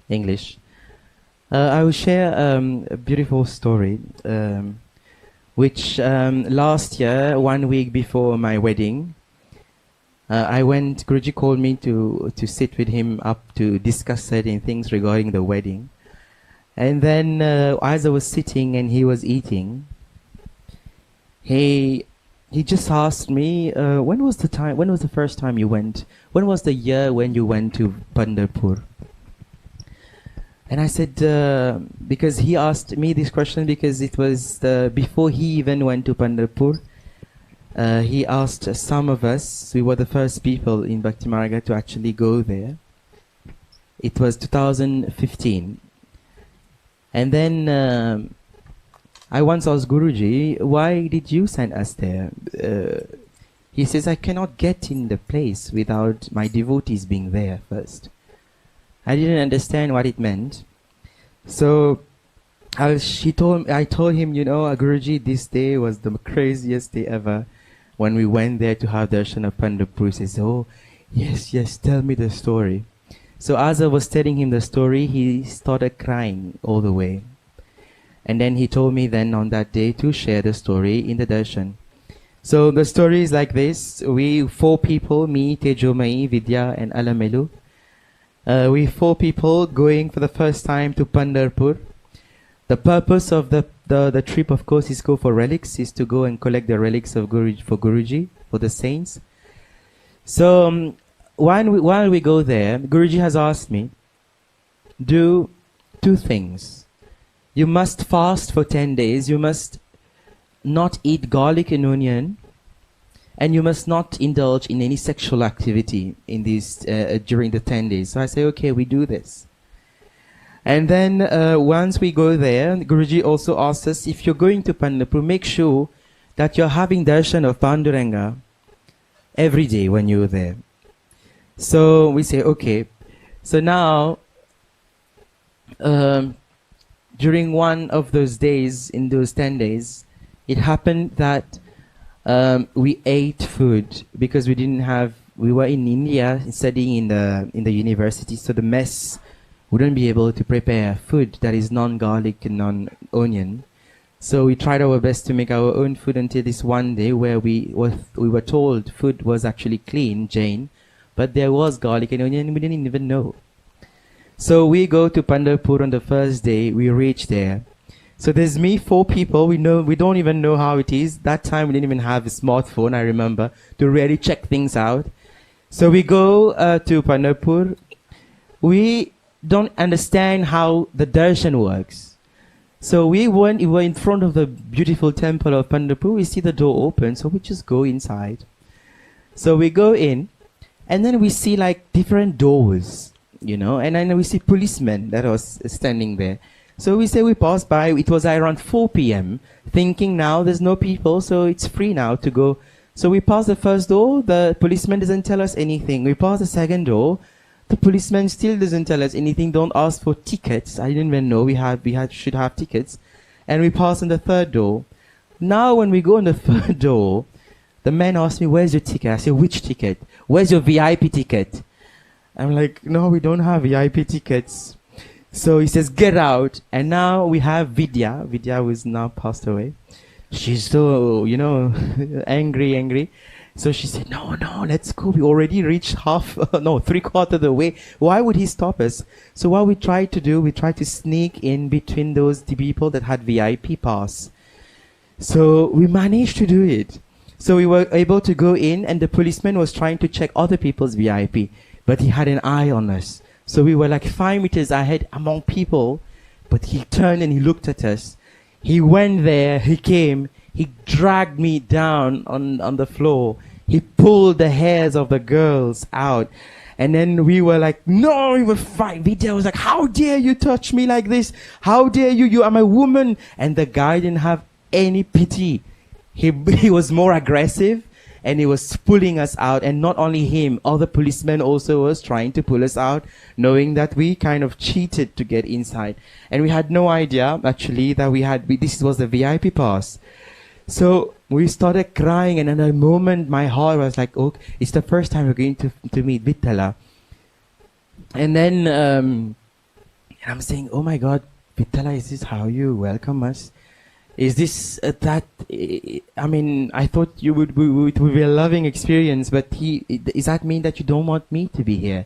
English. I will share a beautiful story, which last year, 1 week before my wedding, Guruji called me to sit with him up to discuss certain things regarding the wedding. And then as I was sitting and he was eating, he just asked me, when was the first time you went? When was the year when you went to Pandarphur? And I said, because he asked me this question because it was before he even went to Pandarphur. He asked some of us, we were the first people in Bhakti Marga to actually go there. It was 2015. And then I once asked Guruji, why did you send us there? He says, I cannot get in the place without my devotees being there first. I didn't understand what it meant. So I told him, you know, Guruji, this day was the craziest day ever. When we went there to have darshan of Pandarphur, he says, oh, yes, tell me the story. So as I was telling him the story, he started crying all the way. And then he told me then on that day to share the story in the darshan. So the story is like this. We 4 people, me, Tejomai, Vidya and Alamelu. We 4 people going for the first time to Pandarphur. The purpose of the trip, of course, is go for relics, is to go and collect the relics of Guruji, for the saints. So while we go there, Guruji has asked me, do 2 things. You must fast for 10 days. You must not eat garlic and onion. And you must not indulge in any sexual activity in these during the 10 days. So I say, okay, we do this. And then once we go there, Guruji also asks us, if you're going to Pandarphur, make sure that you're having darshan of Panduranga every day when you're there. So we say, okay. So now, during one of those days, in those 10 days, it happened that we ate food because we were in India studying in the university, so the mess wouldn't be able to prepare food that is non-garlic and non-onion. So we tried our best to make our own food until this one day where we were told food was actually clean, Jain, but there was garlic and onion and we didn't even know. So we go to Pandarphur on the first day, we reach there. So there's me, 4 people, we don't even know how it is. That time we didn't even have a smartphone, I remember, to really check things out. So we go to Pandarphur. We don't understand how the darshan works. So we were in front of the beautiful temple of Pandarphur. We see the door open, so we just go inside. So we go in, and then we see like different doors, you know, and then we see policemen that was standing there. So we passed by. It was around 4 p.m. thinking now there's no people, so it's free now to go. So we passed the first door. The policeman doesn't tell us anything. We passed the second door. The policeman still doesn't tell us anything. Don't ask for tickets. I didn't even know we should have tickets. And we passed on the third door. Now when we go on the third door, the man asked me, "Where's your ticket?" I said, "Which ticket? Where's your VIP ticket?" I'm like, "No, we don't have VIP tickets." So he says, "Get out." And now we have Vidya. Vidya who is now passed away. She's so, you know, angry. So she said, no, let's go. We already reached 3/4 of the way. Why would he stop us? So what we tried to do, we tried to sneak in between the people that had VIP pass. So we managed to do it. So we were able to go in, and the policeman was trying to check other people's VIP, but he had an eye on us. So we were like 5 meters ahead among people, but he turned and he looked at us. He went there, he came, he dragged me down on the floor. He pulled the hairs of the girls out. And then we were like, no, we were fine. Vidya was like, how dare you touch me like this? How dare you? You are my woman. And the guy didn't have any pity. He was more aggressive, and he was pulling us out. And not only him, other policemen also was trying to pull us out, knowing that we kind of cheated to get inside. And we had no idea, actually, that this was the VIP pass. So we started crying, and in a moment my heart was like, oh, it's the first time we're going to meet Vitthala. And then And I'm saying, oh my God, Vitthala, is this how you welcome us? Is this that? I mean, I thought you would be a loving experience, but does that mean that you don't want me to be here?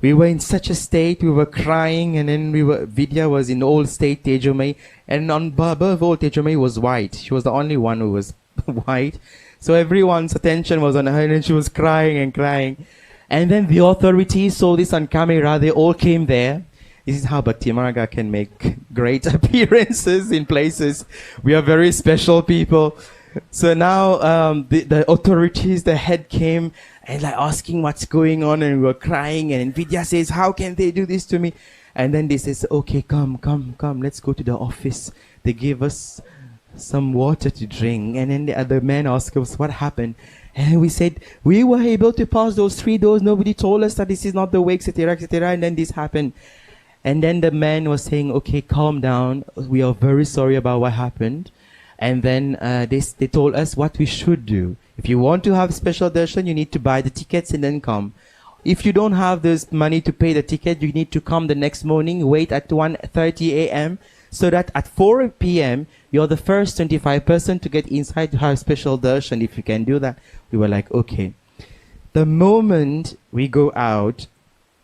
We were in such a state, we were crying, and then Vidya was in old state, Tejomai, and above all, Tejomai was white. She was the only one who was white. So everyone's attention was on her, and she was crying and crying. And then the authorities saw this on camera, they all came there. This is how Bhakti Marga can make great appearances in places. We are very special people. So now the authorities, the head came and like asking what's going on, and we were crying, and Vidya says, how can they do this to me? And then they says, okay, come, let's go to the office. They gave us some water to drink, and then the other man asked us what happened. And we said, we were able to pass those 3 doors. Nobody told us that this is not the way, etc., etc. And then this happened. And then the man was saying, okay, calm down. We are very sorry about what happened. And then they told us what we should do. If you want to have special darshan, you need to buy the tickets and then come. If you don't have this money to pay the ticket, you need to come the next morning, wait at 1:30 a.m. so that at 4 p.m., you're the first 25 person to get inside to have special darshan. If you can do that, we were like, okay. The moment we go out,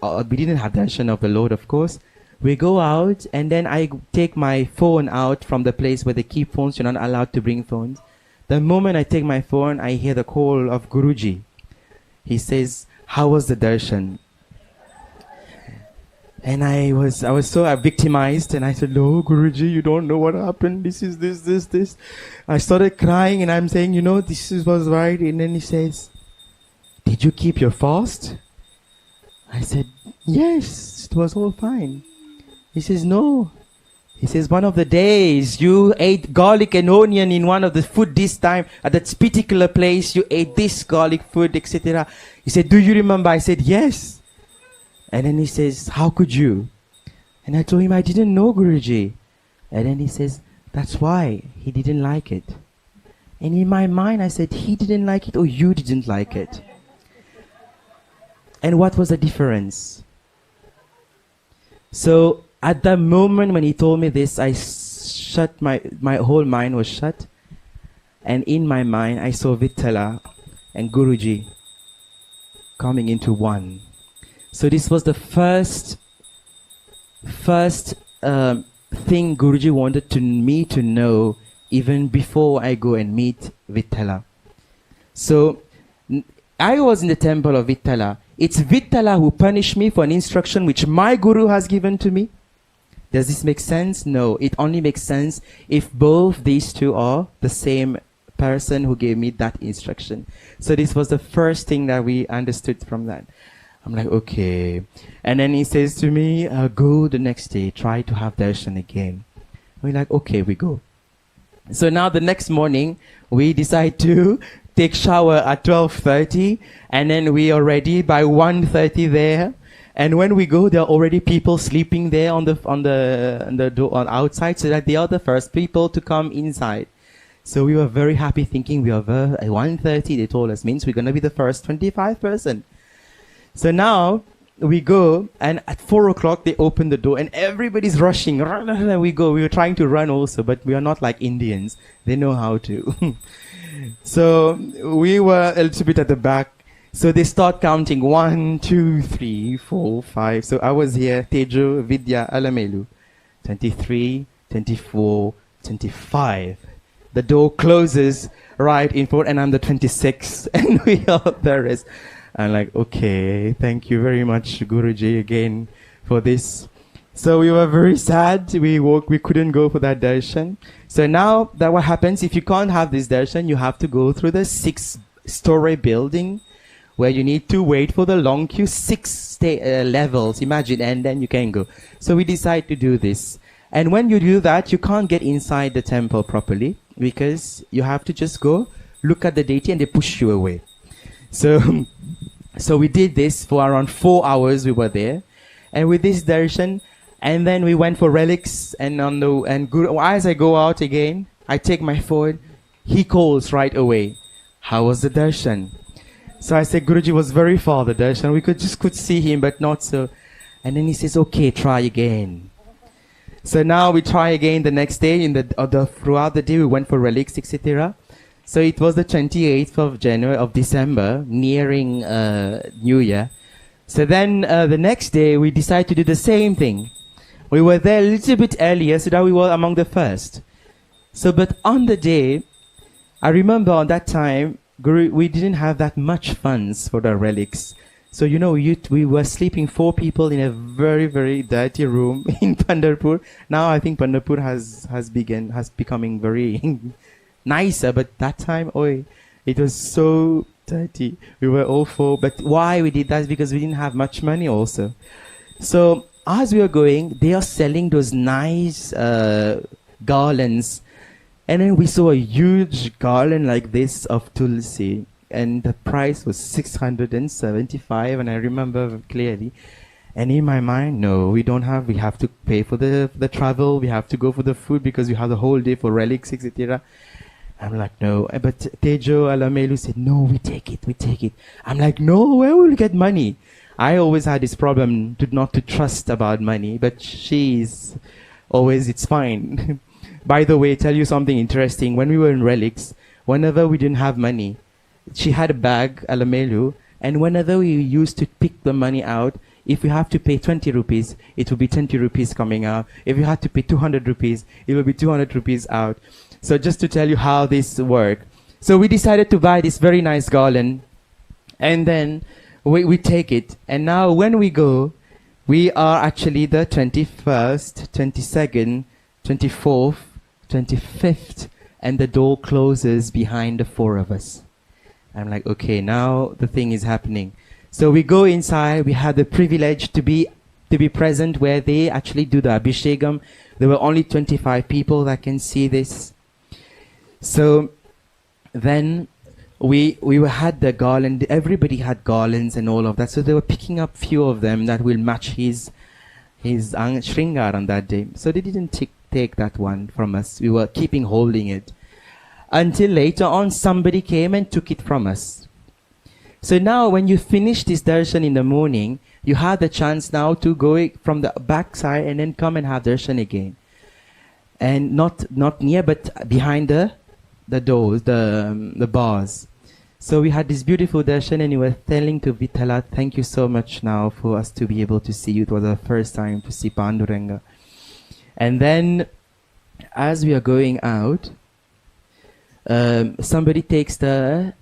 we didn't have darshan of the Lord, of course. We go out, and then I take my phone out from the place where they keep phones. You're not allowed to bring phones. The moment I take my phone, I hear the call of Guruji. He says, how was the darshan? And I was so victimized, and I said, no, Guruji, you don't know what happened. This is this. I started crying, and I'm saying, this was right. And then he says, did you keep your fast? I said, yes, it was all fine. He says, no. He says, one of the days you ate garlic and onion in one of the food this time, at that particular place, you ate this garlic food, etc. He said, do you remember? I said, yes. And then he says, how could you? And I told him, I didn't know, Guruji. And then he says, that's why he didn't like it. And in my mind, I said, he didn't like it or you didn't like it. And what was the difference? So at the moment when he told me this, I shut my whole mind was shut. And in my mind, I saw Vitthala and Guruji coming into one. So this was the first thing Guruji wanted me to know even before I go and meet Vitthala. So I was in the temple of Vitthala. It's Vitthala who punished me for an instruction which my Guru has given to me. Does this make sense? No, it only makes sense if both these two are the same person who gave me that instruction. So this was the first thing that we understood from that. I'm like, okay. And then he says to me, go the next day, try to have darshan again. We're like, okay, we go. So now the next morning, we decide to take shower at 12:30, and then we are ready by 1:30 there. And when we go, there are already people sleeping there on the door on outside, so that they are the first people to come inside. So we were very happy, thinking we are at 1:30. They told us means we're gonna be the first 25 person. So now we go, and at 4 o'clock they open the door, and everybody's rushing. We go. We were trying to run also, but we are not like Indians. They know how to. So we were a little bit at the back. So they start counting 1, 2, 3, 4, 5. So I was here, Tejo, Vidya, Alamelu. 23, 24, 25. The door closes right in front, and I'm the 26th, and we are the rest. I'm like, okay, thank you very much, Guruji, again for this. So we were very sad. We couldn't go for that darshan. So now that what happens, if you can't have this darshan, you have to go through the 6-story building where you need to wait for the long queue, 6 levels, imagine, and then you can go. So we decide to do this. And when you do that, you can't get inside the temple properly because you have to just go, look at the deity, and they push you away. So we did this for around 4 hours. We were there, and with this darshan, and then we went for relics. And as I go out again, I take my phone. He calls right away. How was the darshan? So I said, Guruji was very far the darshan. We could see him, but not so. And then he says, okay, try again. So now we try again the next day. Throughout the day, we went for relics, etc. So it was the 28th of January of December, nearing New Year. So then the next day, we decided to do the same thing. We were there a little bit earlier, so that we were among the first. So, but on the day, I remember on that time, we didn't have that much funds for the relics. So, we were sleeping 4 people in a very, very dirty room in Pandarphur. Now I think Pandarphur has becoming very nicer, but that time, it was so dirty. We were all 4. But why we did that is because we didn't have much money also. So as we were going, they are selling those nice garlands. And then we saw a huge garland like this of tulsi. And the price was 675, and I remember clearly. And in my mind, no, we have to pay for the travel, we have to go for the food because we have the whole day for relics, etc. I'm like, no. But Tejo Alamelu said, no, we take it. I'm like, no, where will we get money? I always had this problem not to trust about money, but she's always, it's fine. By the way, tell you something interesting. When we were in relics, whenever we didn't have money, she had a bag, Alamelu, and whenever we used to pick the money out, if we have to pay 20 rupees, it will be 20 rupees coming out. If you had to pay 200 rupees, it will be 200 rupees out. So just to tell you how this worked. So we decided to buy this very nice garland, and then we take it. And now when we go, we are actually the 21st, 22nd, 24th, 25th, and the door closes behind the 4 of us. I'm like, okay, now the thing is happening. So we go inside. We had the privilege to be present where they actually do the Abhishekam. There were only 25 people that can see this. So then we had the garland. Everybody had garlands and all of that. So they were picking up few of them that will match his shringar on that day. So they didn't take that one from us. We were keeping holding it. Until later on, somebody came and took it from us. So now when you finish this darshan in the morning, you have the chance now to go from the back side and then come and have darshan again. And not near, but behind the doors, the bars. So we had this beautiful darshan, and we were telling to Vitthala, thank you so much now for us to be able to see you. It was our first time to see Panduranga. And then as we are going out, somebody takes the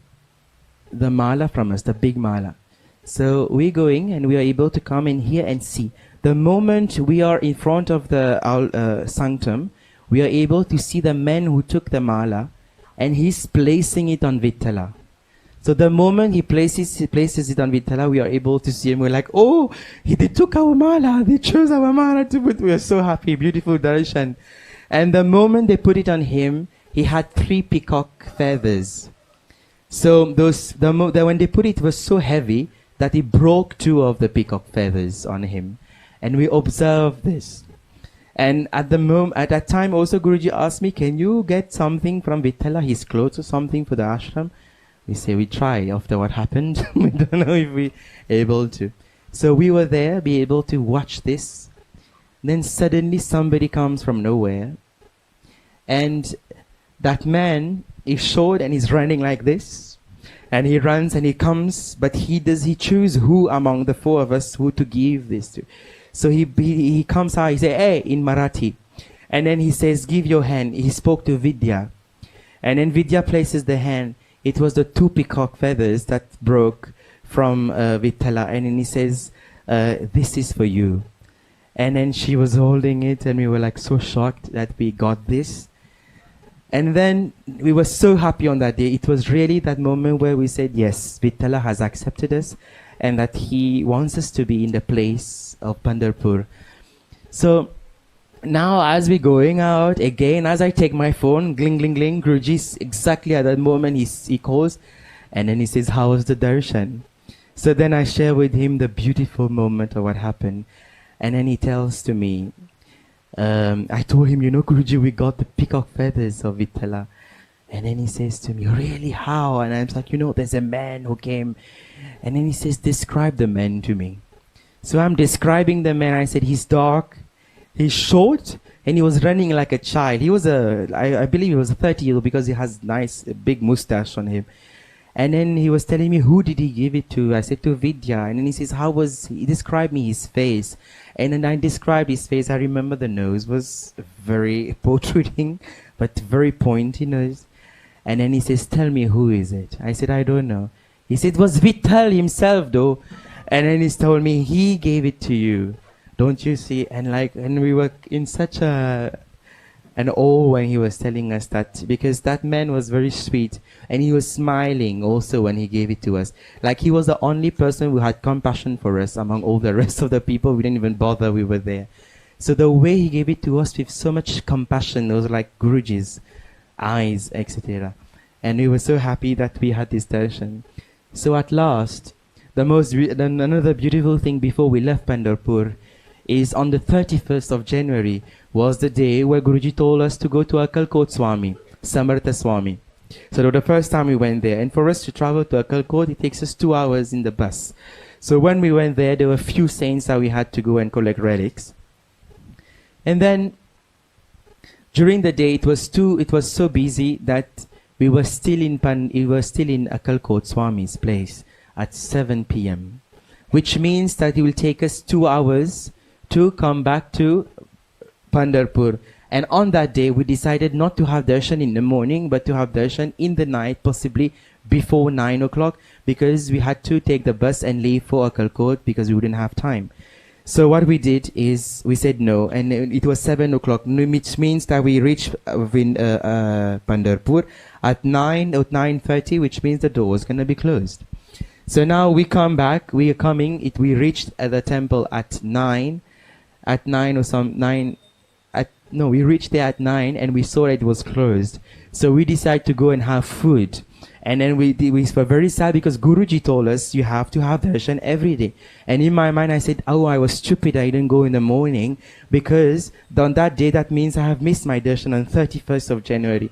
mala from us, the big mala. So we're going and we are able to come in here and see. The moment we are in front of the sanctum, we are able to see the man who took the mala, and he's placing it on Vitthala. So the moment he places it on Vitthala, we are able to see him. We're like, oh, they took our mala, they chose our mala to put. We are so happy, beautiful darshan. And the moment they put it on him, he had 3 peacock feathers. So when they put it, it was so heavy that he broke 2 of the peacock feathers on him. And we observed this. And at that time also Guruji asked me, can you get something from Vitthala, his clothes or something for the ashram? We say, we try after what happened. We don't know if we're able to. So we were there, be able to watch this. Then suddenly somebody comes from nowhere. And that man is short and he's running like this. And he runs and he comes, but he choose who among the 4 of us who to give this to. So he comes out, he says, hey, in Marathi. And then he says, give your hand. He spoke to Vidya. And then Vidya places the hand. It was the 2 peacock feathers that broke from Vitthala. And then he says, this is for you. And then she was holding it, and we were like so shocked that we got this. And then we were so happy on that day. It was really that moment where we said, yes, Vitthala has accepted us, and that he wants us to be in the place of Pandarphur. So now as we're going out, again, as I take my phone, gling, gling, gling, Guruji, exactly at that moment he calls, and then he says, how was the darshan? So then I share with him the beautiful moment of what happened. And then he tells to me, I told him, Guruji, we got the peacock feathers of Vitthala. And then he says to me, really, how? And I'm like, there's a man who came. And then he says, describe the man to me. So I'm describing the man. I said, he's dark, He's short and he was running like a child. He was I believe he was 30 because he has nice big mustache on him. And then he was telling me, who did he give it to? I said, to Vidya. And then he says, he described me his face. And then I described his face. I remember the nose was very protruding, but very pointy nose. And then he says, tell me, who is it? I said, I don't know. He said, it was Vitthala himself though. And then he told me, he gave it to you. Don't you see? And we were in such an awe when he was telling us that, because that man was very sweet and he was smiling also when he gave it to us. Like he was the only person who had compassion for us among all the rest of the people. We didn't even bother, we were there. So the way he gave it to us with so much compassion, those like Guruji's eyes, etc. And we were so happy that we had this darshan. So at last, another beautiful thing before we left Pandarphur is on the 31st of January was the day where Guruji told us to go to Akalkot Swami, Samartha Swami. So the first time we went there, and for us to travel to Akalkot, it takes us 2 hours in the bus. So when we went there were a few saints that we had to go and collect relics. And then during the day, it was so busy that we were still in Akalkot Swami's place at 7 p.m., which means that it will take us 2 hours to come back to Pandarphur. And on that day, we decided not to have darshan in the morning, but to have darshan in the night, possibly before 9 o'clock, because we had to take the bus and leave for Akalkot because we wouldn't have time. So what we did is we said no, and it was 7 o'clock, which means that we reached Pandarphur at 9 or 9:30, which means the door was going to be closed. So now we come back, we reached at the temple at 9. We reached there at 9 and we saw that it was closed. So we decided to go and have food. And then we were very sad because Guruji told us you have to have darshan every day. And in my mind I said, oh, I was stupid, I didn't go in the morning, because on that day that means I have missed my darshan on 31st of January.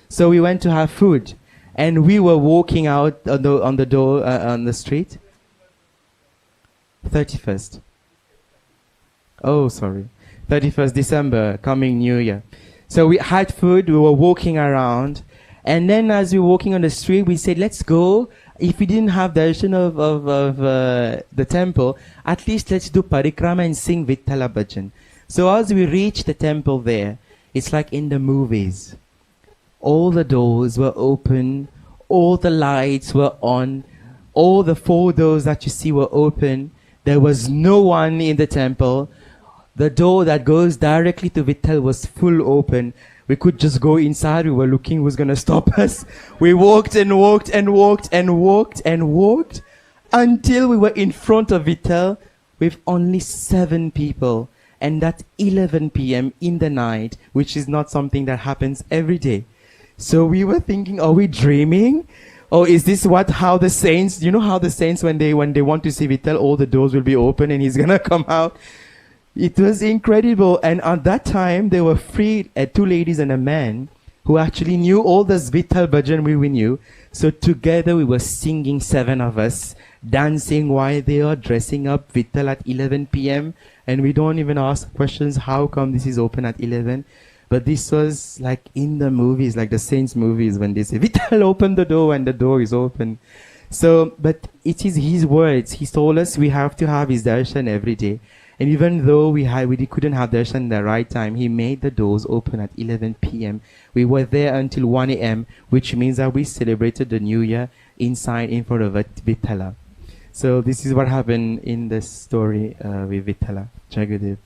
So we went to have food. And we were walking out on the street. 31st. Oh, sorry. 31st December, coming New Year. So we had food, we were walking around. And then as we were walking on the street, we said, let's go. If we didn't have darshan of the temple, at least let's do parikrama and sing Vitthala bhajan. So as we reached the temple there, it's like in the movies. All the doors were open, all the lights were on, all the 4 doors that you see were open. There was no one in the temple. The door that goes directly to Vitthala was full open. We could just go inside. We were looking who's going to stop us. We walked and walked and walked and walked and walked until we were in front of Vitthala with only 7 people. And that's 11 p.m. in the night, which is not something that happens every day. So we were thinking, are we dreaming? Or is this how the saints, you know how the saints when they want to see Vitthala, all the doors will be open and he's going to come out? It was incredible. And at that time, there were 2 ladies and a man who actually knew all this Vitthala bhajan we knew. So together we were singing, 7 of us, dancing while they are dressing up Vitthala at 11 p.m. And we don't even ask questions, how come this is open at 11? But this was like in the movies, like the saints movies, when they say, Vitthala, open the door, and the door is open. So, but it is his words. He told us we have to have his darshan every day. And even though we couldn't have darshan at the right time, he made the doors open at 11 p.m. We were there until 1 a.m., which means that we celebrated the New Year in front of Vitthala. So this is what happened in the story with Vitthala. Jagadev.